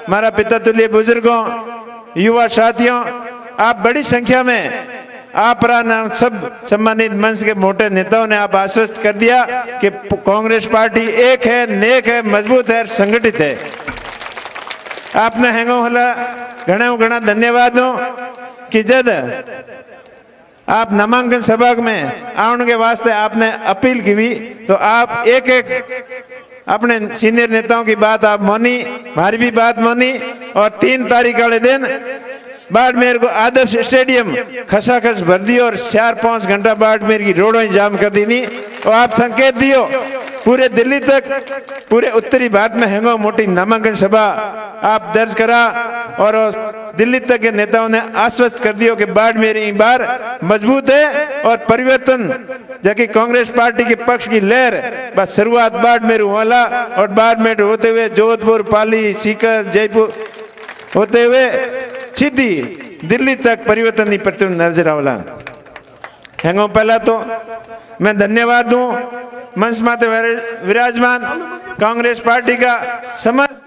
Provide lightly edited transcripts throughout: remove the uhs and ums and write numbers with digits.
हमारा पिता तुल्य बुजुर्गों, युवा साथियों, आप बड़ी संख्या में आप सब सम्मानित मंच के मोटे नेताओं ने आप आश्वस्त कर दिया कि कांग्रेस पार्टी एक है, नेक है, मजबूत है, संगठित है। आपने हेंगो हला घना घना धन्यवाद हो कि जब आप नामांकन सभा में आने के वास्ते आपने अपील की तो आप एक एक अपने सीनियर नेताओं की बात आप मानी, हमारी भी बात मानी और 3 तारीख वाले दिन बाड़मेर को आदर्श स्टेडियम खसाखस भर दी और 4-5 घंटा बाड़मेर की रोडों जाम कर दी नहीं। और आप संकेत दियो पूरे दिल्ली तक, पूरे उत्तरी भारत में हेंगो मोटी नामांकन सभा आप दर्ज करा और दिल्ली तक के नेताओं ने आश्वस्त कर दियो कि बाड़मेर इस बार मजबूत है और परिवर्तन जबकि कांग्रेस पार्टी के पक्ष की लहर बस शुरुआत बाड़मेर वाला और बाड़मेर होते हुए जोधपुर, पाली, सीकर, जयपुर होते हुए सीधी दिल्ली तक परिवर्तन की नजर आवला। हेंगो पहला तो मैं धन्यवाद दूं मंच माते विराजमान कांग्रेस पार्टी का समस्त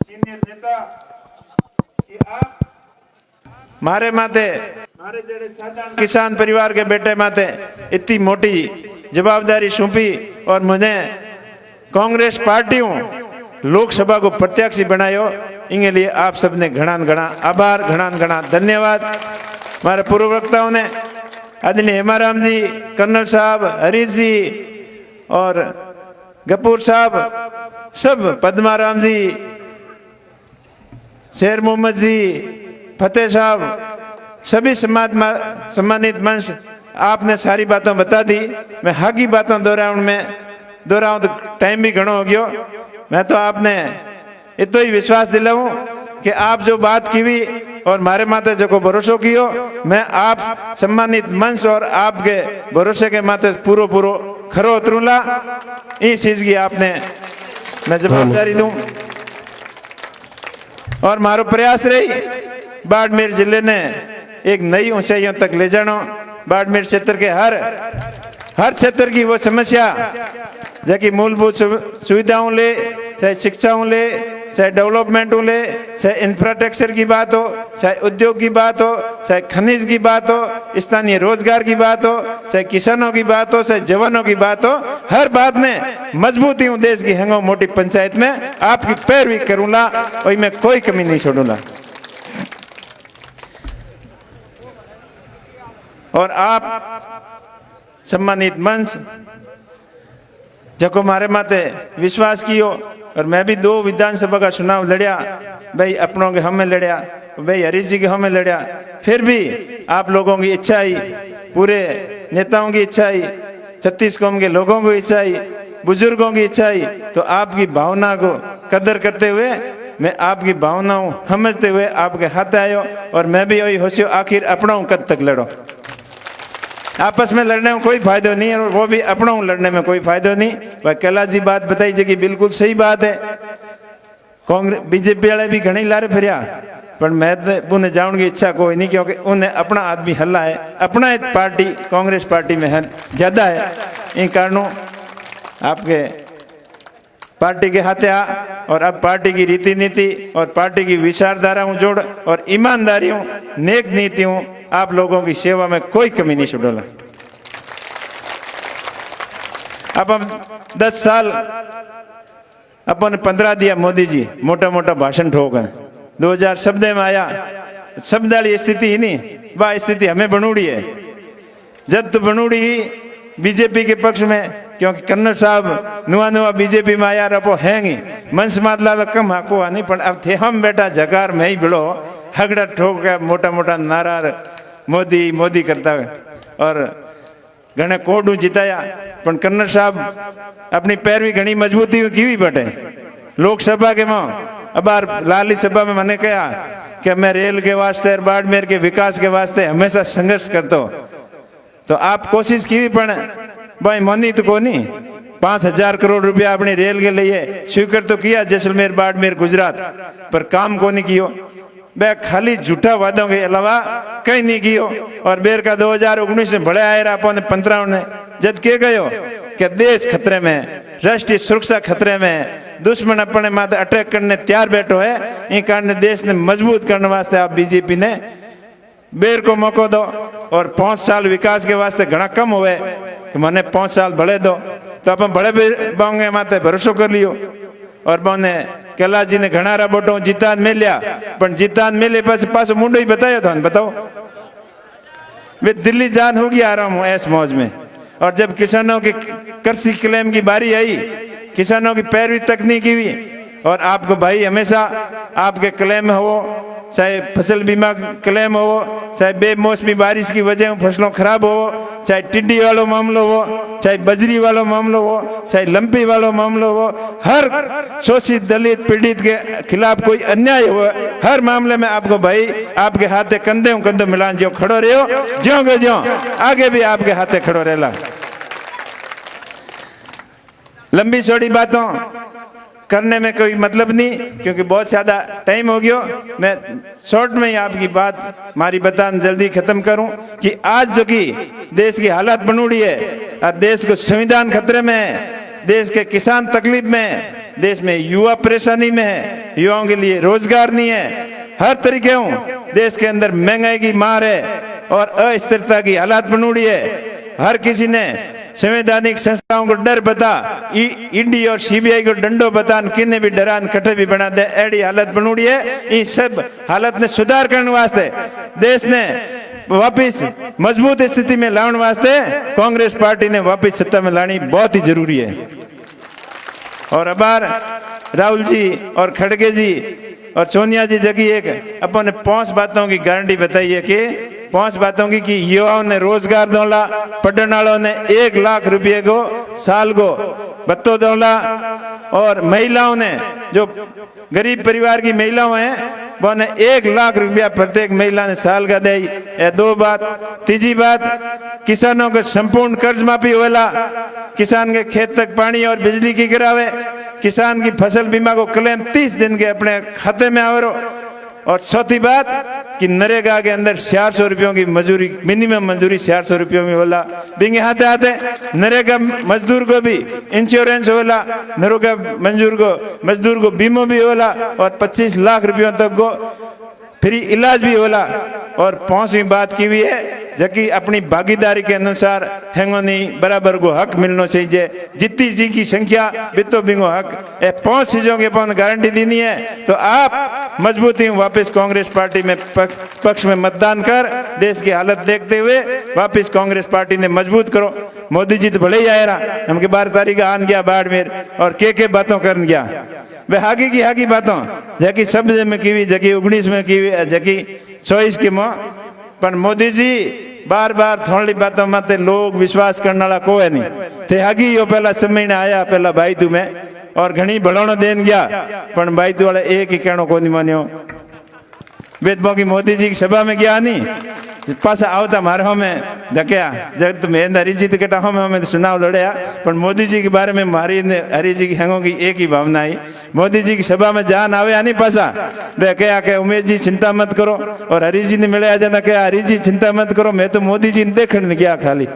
सीनियर नेता कि आप मारे माते मारे जड़े साधारण किसान परिवार के बेटे माते इतनी मोटी जवाबदारी सौंपी और मुझे कांग्रेस पार्टियों लोकसभा को प्रत्याशी बनायो। इनके लिए आप सबने घना घना आभार, घना घना धन्यवाद। हमारे पूर्व वक्ताओं ने आदरणीय हेमाराम जी, कर्नल साहब, हरीश जी और गपूर साहब, सब पद्माराम जी, शेर मोहम्मद जी, फतेह साहब, सभी सम्मानित मंच आपने सारी बातें बता दी। मैं हाकी बातें दोहराऊं तो टाइम भी घणो हो गयो। मैं तो आपने इतना ही विश्वास दिलाऊं कि आप जो बात की हुई और मारे माते जो को भरोसा कियो, मैं आप सम्मानित मंच और आपके भरोसे के माते पूरो खरो उतरूंला। इस चीज की आपने मैं जवाबदारी दूं और मारो प्रयास रही बाड़मेर जिले ने एक नई ऊंचाइयों तक ले जाना। बाड़मेर क्षेत्र के हर क्षेत्र की वो समस्या जबकि मूलभूत सुविधाओं ले, चाहे शिक्षाओं ले, चाहे डेवलपमेंट ले, चाहे इंफ्रास्ट्रक्चर की बात हो, चाहे उद्योग की बात हो, चाहे खनिज की बात हो, स्थानीय रोजगार की बात हो, चाहे किसानों की बात हो, चाहे जवानों की बात हो, हर बात में मजबूती हूँ देश की हेंगो मोटी पंचायत में आपकी पैरवी करूंगा और मैं कोई कमी नहीं छोड़ूंगा। और आप सम्मानित मंच जको मारे माते विश्वास कियो और मैं भी 2 विधानसभा का चुनाव लड़िया, भाई अपनों के हमें लड़िया, भाई हरीश जी के हमें लड़िया, फिर भी आप लोगों की इच्छा आई, पूरे नेताओं की इच्छा आई, 36 कौम के लोगों की इच्छा आई, बुजुर्गों की इच्छा आई, तो आपकी भावना को कदर करते हुए मैं आपकी भावनाओं समझते हुए आपके हाथ आयो और मैं भी वही होशियो आखिर अपना कद तक लड़ो। आपस में लड़ने में कोई फायदा नहीं है और वो भी अपना लड़ने में कोई फायदा नहीं। वह कैलाश जी बात बताई जी बिल्कुल सही बात है। कांग्रेस बीजेपी वाले भी घनी लारे फिर पर मैं तो उन्हें जाने की इच्छा कोई नहीं क्योंकि उन्हें अपना आदमी हल्ला है, अपना एक पार्टी कांग्रेस पार्टी में है ज्यादा है। इन कारणों आपके पार्टी के हाथे आ और अब पार्टी की रीति नीति और पार्टी की विचारधाराओं जोड़ और ईमानदारियों नेक नीतियों आप लोगों की सेवा में कोई कमी नहीं छोड़ोला। अब हम 10 साल अपन 15 दिया मोदी जी मोटा मोटा भाषण ठोक 2000 शब्द में आया, शब्द वाली स्थिति ही नहीं, वह स्थिति हमें बनूड़ी है। जब तो बनूड़ी बीजेपी के पक्ष में क्योंकि कन्नड़ साहब नुआ बीजेपी में आया रपो हैंगी मंच मातला तो कम हाको नहीं पर अब थे हम बेटा जगार में ही बिड़ो हगड़ा ठोक के मोटा मोटा नारा मोदी मोदी करता है और घने कोडू जिताया। पर कन्नड़ साहब अपनी पैरवी घनी मजबूती की भी बटे लोकसभा के मां अबार लाली सभा में मैंने कहा कि मैं रेल के वास्ते बाड़मेर के विकास के वास्ते हमेशा संघर्ष करता हूं। तो आप कोशिश की भी पड़े भाई मनी तो को नहीं 5000 करोड़ रुपया अपनी रेल के लिए स्वीकार तो किया जैसलमेर बाड़मेर गुजरात, पर काम को नहीं कियो। बे खाली झूठा वादों के अलावा कहीं नहीं कियो। और बेर का 2019 में बड़े आए अपन 15 ने जब के गयो कि देश खतरे में, राष्ट्रीय सुरक्षा खतरे में, दुश्मन अपने माथे अटैक करने तैयार बैठो है। इन कारण देश ने मजबूत करने वास्ते आप बीजेपी ने बेर को मौको दो और 5 साल विकास के वास्ते घना कम हुए कि मैंने 5 साल बढ़े दो, तो अपन बड़े बांगे माते भरोसो कर लियो। और बोने कैलाश जी ने घना बोटो जीतान मिलिया, पर जीतान मिले पास मुंडो ही बताया था, बताओ वे दिल्ली जान होगी आराम हो ऐस मौज में। और जब किसानों के कृषि क्लेम की बारी आई, किसानों की पैरवी तक नहीं की हुई। और आपको भाई हमेशा आपके क्लेम हो, चाहे फसल बीमा क्लेम हो, चाहे बेमौसमी बारिश की वजह फसलों खराब हो, चाहे टिड्डी वालों मामलो हो, चाहे बजरी वालों मामलो हो, चाहे लंपी वालों मामलो हो, हर शोषित दलित पीड़ित के खिलाफ कोई अन्याय हो, हर मामले में आपको भाई आपके हाथे कंधे मिलान जो खड़ो रहो, ज्यों के ज्यों आगे भी आपके हाथे खड़ो रहेला। लंबी चौड़ी बातों करने में कोई मतलब नहीं, क्योंकि बहुत ज्यादा टाइम हो गया। मैं शॉर्ट में ही आपकी बात मारी बतान जल्दी खत्म करूं कि आज जो कि देश की हालत बनूड़ी है, अब देश को संविधान खतरे में है, देश के किसान तकलीफ में है, देश में युवा परेशानी में है, युवाओं के लिए रोजगार नहीं है, हर तरीके देश के अंदर महंगाई की मार है और अस्थिरता की हालत बनूड़ी है। हर किसी ने संवैधानिक संस्थाओं को डर बता, ईडी और सीबीआई को डंडो बता, किन्ने भी डरान कटे भी बना दे, एडी हालत बनूड़ी है। इस सब हालत ने सुधार करने वास्ते, देश ने वापिस मजबूत स्थिति में लाने वास्ते कांग्रेस पार्टी ने वापिस सत्ता में लानी बहुत ही जरूरी है। और अबार राहुल जी और खड़गे जी और सोनिया जी जगी एक अपने 5 बातों की गारंटी बताई है कि 5 बातों की कि युवाओं ने रोजगार दोला, पढ़ने वालों ने 1 लाख रुपये को साल को बत्तो दोला, और महिलाओं ने जो गरीब परिवार की महिलाएं हैं वो ने 1 लाख रुपया प्रत्येक महिला ने साल का दे। ये 2 बात। तीसरी बात, किसानों को संपूर्ण कर्ज माफी होला, किसान के खेत तक पानी और बिजली की गिरावे, किसान की फसल बीमा को क्लेम 30 दिन के अपने खाते में आवरो। और चौथी बात कि नरेगा के अंदर 400 रुपयों की मजदूरी, मिनिमम मजदूरी 400 रुपयों में होला, बिंगे हाथे हाथे नरेगा मजदूर को भी इंश्योरेंस होला, नरेगा मजदूर को बीमो भी होला, और 25 लाख रुपयों तक को फ्री इलाज भी होला। और 5वीं बात की हुई है जबकि अपनी भागीदारी के अनुसार हेंगोनी बराबर को हक मिलना चाहिए, जितनी जी की संख्या बितो बिंगो हक, ये 5 चीजों के पास गारंटी देनी है। तो आप मजबूती वापस कांग्रेस पार्टी में पक्ष में मतदान कर देश की हालत देखते हुए वापस कांग्रेस पार्टी ने मजबूत करो। मोदी जी तो भले ही आए रहा, हमके 12 तारीख आन गया बाड़मेर और के बातों कर गया, वे हागी की हागी बातों जबकि सब में की हुई, जबकि 19 में की हुई, जबकि 24 की माँ। पर मोदी जी बार बार थोड़ी बातों में लोग विश्वास करने वाला को है नहीं थे। हागी यो पहला समय ने आया पहला भाई तुम्हें और घनी बढ़ाना देन गया, पर भाई तू वाला एक ही कहनो को नहीं मान्यो। वेदबो की मोदी जी की सभा में गया नहीं, पासा आवता मारो में धक्या, जब तुम हरिजी के टाहो में हमें चुनाव लड़या, पर मोदी जी के बारे में मारी ने हरिजी की हंगों की एक ही भावना आई। मोदी जी की सभा में जान आवे नहीं पासा, वे क्या के उमेश जी चिंता मत करो, और हरिजी ने मिले जाना क्या हरिजी चिंता मत करो, मैं तो मोदी जी ने देखने गया, खाली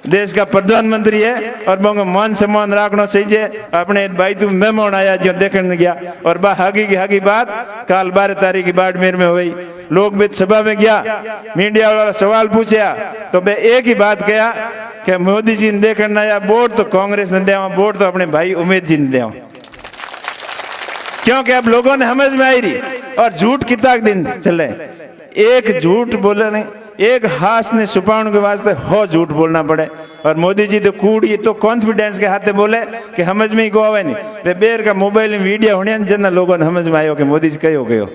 देश का प्रधानमंत्री है और वो मान सम्मान रखना चाहिए। अपने भाई तुम मेहमान आया जो देखने गया। और बा हागी की हागी बात काल 12 तारीख की बाड़मेर में हुई, लोग भी सभा में गया, मीडिया वाला सवाल पूछा तो मैं एक ही बात कहा कि मोदी जी ने देखने आया, वोट तो कांग्रेस ने दिया, वोट तो अपने भाई उमेश जी ने दिया, क्योंकि अब लोगों ने समझ में आई रही। और झूठ कितना दिन चले, एक झूठ बोले नहीं, एक हाथ ने छुपाने के वास्ते हो झूठ बोलना पड़े। और मोदी जी तो कूड़ी तो कॉन्फिडेंस के हाथे बोले कि समझ में ही को आवे नहीं, वे बेर का मोबाइल में वीडियो होने जना लोगों ने समझ में आयो कि मोदी जी कहो गयो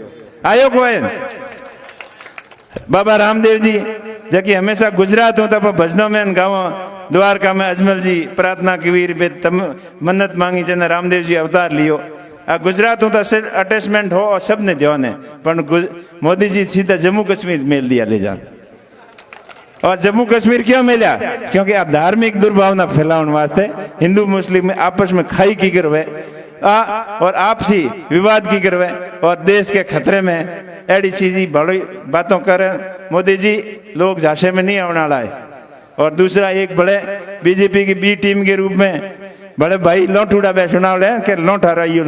आयो को है। बाबा रामदेव जी जबकि हमेशा गुजरात हूँ तब भजनों में गाँव द्वारका में अजमल जी प्रार्थना की वीर पे मन्नत मांगी जना रामदेव जी अवतार लियो। आ गुजरात हूँ तो अटैचमेंट हो और सब ने ध्यान है, पर मोदी जी सीधा जम्मू कश्मीर मेल दिया ले जा। और जम्मू कश्मीर क्यों मिला? क्योंकि आप धार्मिक दुर्भावना फैलाने वास्ते हिंदू मुस्लिम में आपस में खाई की करवे और आपसी विवाद की करवे और देश के खतरे में ऐसी चीज बड़ी बातों कर। मोदी जी लोग झांसे में नहीं आने वाला है, और दूसरा एक बड़े बीजेपी की बी टीम के रूप में बड़े भाई लौटूड़ा बे चुनाव ले के लौटा रही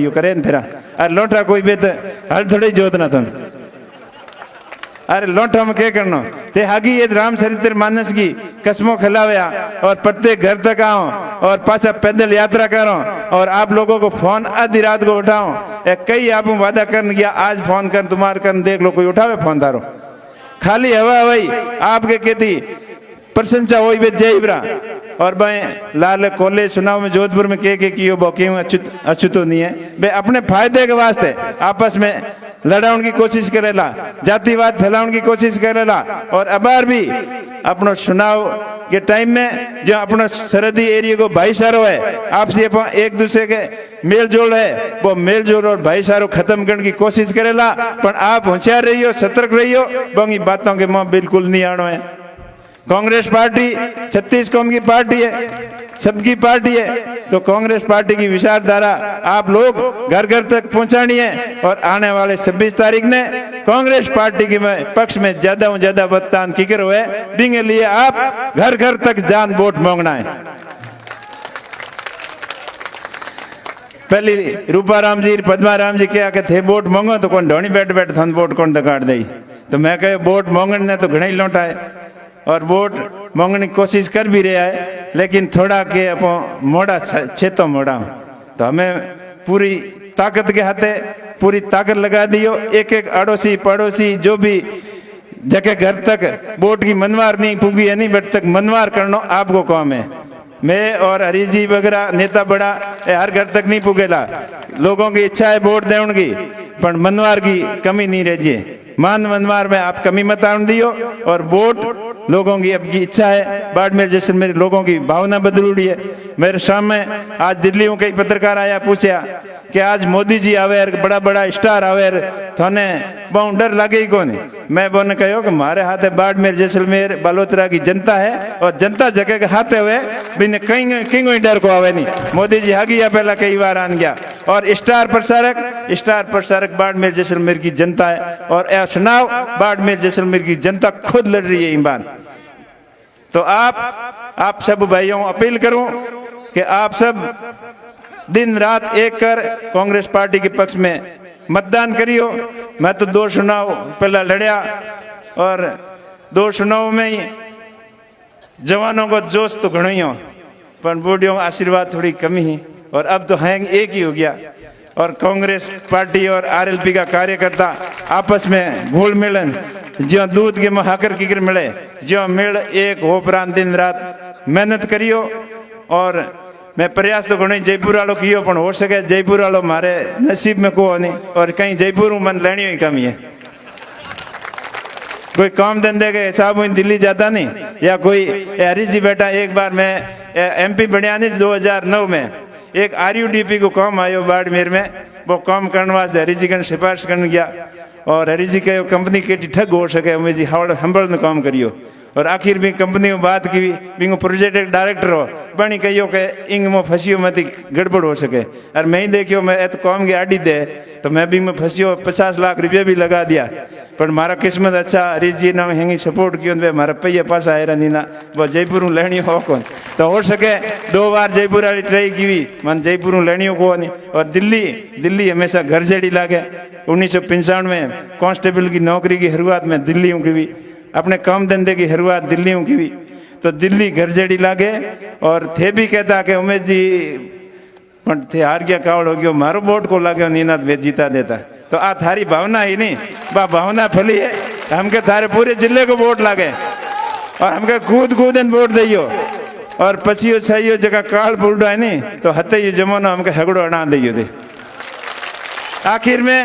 हो करे फिर अरे लौटा कोई बेत हर थोड़ी जोत ना तुम अरे लौटा में क्या करना ते हागी ये रामचरित्र मानस की कसमों खिलाया और प्रत्येक घर तक आओ और पाछा पैदल यात्रा करो और आप लोगों को फोन आधी रात को उठाओ कई आप वादा करने गया आज फोन कर तुम्हारे कर देख लो कोई उठावे फोन तारो खाली हवा हवाई आपके कहती प्रशंसा हो जयबरा और भाई लाल कॉलेज चुनाव में जोधपुर में के कियो क्यों अछूतो नहीं है भाई अपने फायदे के वास्ते आपस में लड़ाने की कोशिश करेला जातिवाद फैलाने की कोशिश करेला और अबार भी अपनो चुनाव के टाइम में जो अपना सरहदी एरिया को भाईचारो है आपसे एक दूसरे के मेल जोल है वो मेल जोल और भाईचारो खत्म करने की कोशिश करेला पर आप होशियार रहियो सतर्क रहियो बंगी बातों के मुंह बिल्कुल नहीं आनो है। कांग्रेस पार्टी 36 कौम की पार्टी है सबकी पार्टी है तो कांग्रेस पार्टी की विचारधारा आप लोग घर घर तक पहुंचानी है और आने वाले 26 तारीख ने कांग्रेस पार्टी के पक्ष में ज्यादा मतदान किकर हुए बिंगे लिए आप घर घर तक जान वोट मांगना है। पहली रूपाराम जी पद्माराम जी क्या के थे वोट मांगो तो कौन ढोनी बैठ बैठ थन वोट कौन दकाड़ दई तो मैं कहे वोट मांगने ने तो घना ही लौटा है और वोट मांगने की कोशिश कर भी रहा है लेकिन थोड़ा के अपो मोड़ा छेतो मोड़ा तो हमें पूरी ताकत के हाथे पूरी ताकत लगा दियो एक अड़ोसी पड़ोसी जो भी जगह घर तक वोट की मनवार नहीं पुगी है नहीं बट तक मनवार करना आपको काम है। मैं और हरीश जी वगैरह नेता बड़ा हर घर तक नहीं पुगेला लोगों की इच्छा है वोट देने की पर मनवार की कमी नहीं रही मान मनवार में आप कमी मत आने दियो और वोट लोगों की अब की इच्छा है बाड़मेर जैसलमेर लोगों की भावना बदल रही है। मेरे सामने आज दिल्ली में कई पत्रकार आया पूछा कि आज मोदी जी आवे बड़ा स्टार आवे थाने बहुत डर लगे ही कौन मैं बोने कहो कि हमारे हाथ है बाड़मेर जैसलमेर बालोतरा की जनता है और जनता जगह के हाथ हुए बिन कहीं डर को आवे नहीं मोदी जी हागी या पहला कई बार आन गया और स्टार प्रसारक बाड़मेर जैसलमेर की जनता है और चुनाव बाड़मेर जैसलमेर की जनता खुद लड़ रही है ईमान। तो आप सब भाइयों अपील करूं कि आप सब दिन रात एक कर कांग्रेस पार्टी के पक्ष में मतदान करियो। मैं तो 2 चुनाव पहला लड़या और 2 चुनाव में ही जवानों को जोश तो घणो ही हो पर बूढ़ियों का आशीर्वाद थोड़ी कमी ही और अब तो हैंग एक ही हो गया और कांग्रेस पार्टी और आरएलपी का कार्यकर्ता आपस में घुल मिलन जो दूध के महाकर किकर मिले जो मिल एक हो प्रांत दिन रात मेहनत करियो और मैं प्रयास तो घणो जयपुर वालों कियो पण हो सके जयपुर वालों मारे नसीब में को नहीं और कहीं जयपुर मन लेनी ही कमी है कोई काम धंधे के हिसाब में दिल्ली जाता नहीं या कोई हरीश जी बेटा एक बार मैं एमपी बढ़िया नहीं 2009 में एक RUDP को काम आयो बाड़मेर में वो काम करने वास्ते हरीश जी का सिफारिश करने गया और हरीश जी कहो कंपनी के ठग हो सके उमें जी हंबल काम करियो और आखिर भी कंपनी में बात की बिंगो प्रोजेक्ट डायरेक्टर हो बनी कहियो के इंग में फंसियो मत गड़बड़ हो सके और मैं ही देखियो मैं तो काम की आड़ी दे तो मैं भी में फंसियो 50 लाख रुपया भी लगा दिया पर मारा किस्मत अच्छा हरीश जी ने हेंगी सपोर्ट किया मारा पैया पासा आया नहीं ना वो जयपुर लेनी हो कौन तो हो सके 2 बार जयपुर वाली ट्राई की मन जयपुर लेनी को नहीं और दिल्ली हमेशा घर जेड़ी लागे 1995 में कांस्टेबल की नौकरी की शुरुआत में दिल्ली की भी अपने काम धंधे की शुरुआत दिल्ली की भी तो दिल्ली घर जेड़ी लागे और थे भी कहता कि उमेश जी पण थे हार गया कावड़ हो गयो मारो वोट को लागे नीनाथ वे जीता देता तो आ थारी भावना ही नहीं बा भावना फैली है हमके थारे पूरे जिले को वोट लागे और हमके कूद वोट दियो और पछियो छाइयो जगह काल पुलडो है नहीं तो हते ये जमाना हमके हगड़ो अड़ा दियो दे। आखिर में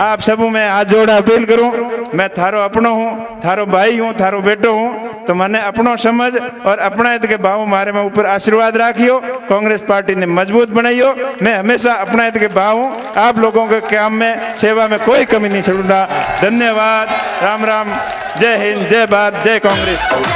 आप सब मैं हाथ जोड़ा अपील करूं मैं थारो अपनो हूँ थारो भाई हूँ थारो बेटो हूँ तो मैंने अपनो समझ और अपना के भाव मारे में ऊपर आशीर्वाद राखियो कांग्रेस पार्टी ने मजबूत बनाइयो मैं हमेशा अपना के भाव हूँ आप लोगों के काम में सेवा में कोई कमी नहीं छोड़ूंगा। धन्यवाद। राम राम। जय हिंद जय भारत जय कांग्रेस।